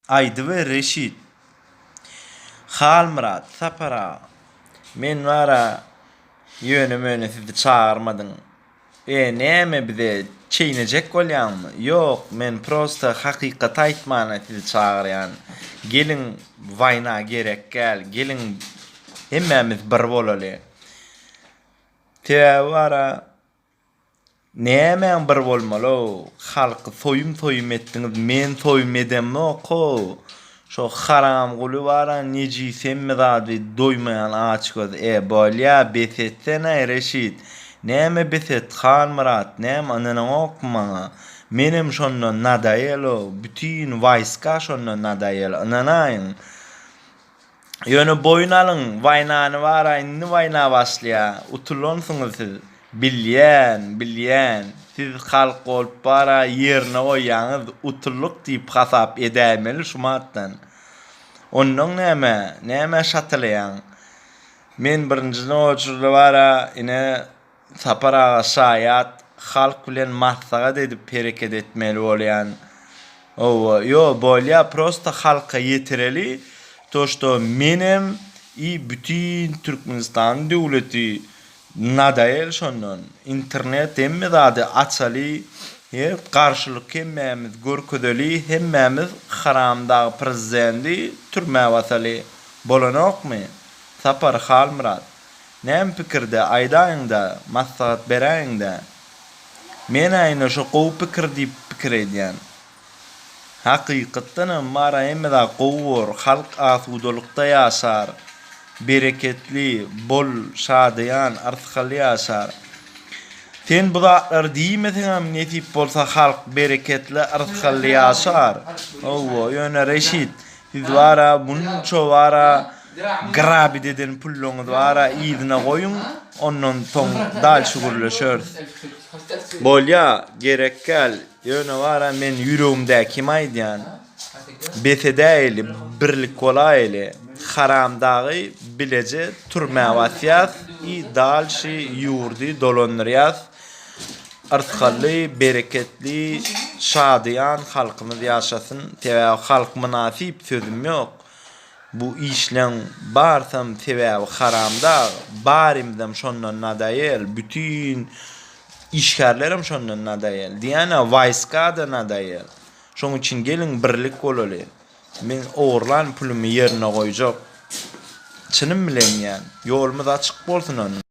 Aydı ve Reşit. Halmırat, Sapara. Men vara yönü sizi çağırmadın. Näme bize çeýnejek bolýanmy? Ýok, men prosta hakykat aýtmana sizi çağırýan. Gelin wayna gerek gel. Gelin hemmämiz bir bolaly. Wara näme bir bolmaly? Halky soýum etdiňiz, men soýum edemmi oko? Şo haram guly wara nejisem mi zady doýmayan aç göz bolýa besetsene Reşit. Näme beset Halmırat, näme anyny okmaňa. Menem şondan nadaýelo, bütün wayska şondan nadaýelo. Ananaýyn. Ýöne boyun alyň, waynany wara, indi wayna başlaya. Utulonsuňuz siz. Bilýän. Siz halk bolup bara ýerine goýýaňyz, utulluk diýip hasap edämeli şumatdan. Ondan näme şatylýan? Men birinjiden oçurda bara ine Sapara şaýat halk bilen mahsagat edip hereket etmeli bolýan. Yo bolýa prosta halka ýetireli. Toşto menem bütün Türkmenistan döwleti nadaýel şondan. İnternet emme zady açaly, garşylyk hemmämiz görkezeli, hemmämiz haramdagy prezidenti türme wasaly bolanokmy? Sapar Halmırat. Näme pikirde aýdaýynda, maslahat beräýinde? Men aýna şo gowy pikir diýip pikir edýän. Hakykatdan mara emmeda gowur, halk asudulukda ýaşar. Bereketli, bol, şadyan, artykly ýaşar. Sen bu zatlar diýmeseňem netip bolsa halk bereketli, artykly ýaşar. Ýöne Reşit, siz wara bunço wara grabi deden pulloňyz wara ýyzyna goýun, ondan soň dal şugurlaşýar. Bolýa, gerek gel. Ýöne wara men ýüregimde kim aýdýan? Besedäýli, birlik bolaýly. Haramdagy bilece türme wasyat dalşy ýurdy dolanýar. Artykly, bereketli, şadyan halkymyz ýaşasyn. Täze halk münasip sözüm ýok. Bu işlen barsam sebäbi haramda barimdem şondan nadaýel, bütün işgärlerim şondan nadaýel. Diýene wayska da nadaýel. Şoň üçin gelin birlik bolaly. Men oğurlan pulumy ýerine goýjak. Çynym bilen ýan, ýolumyz açyk bolsun.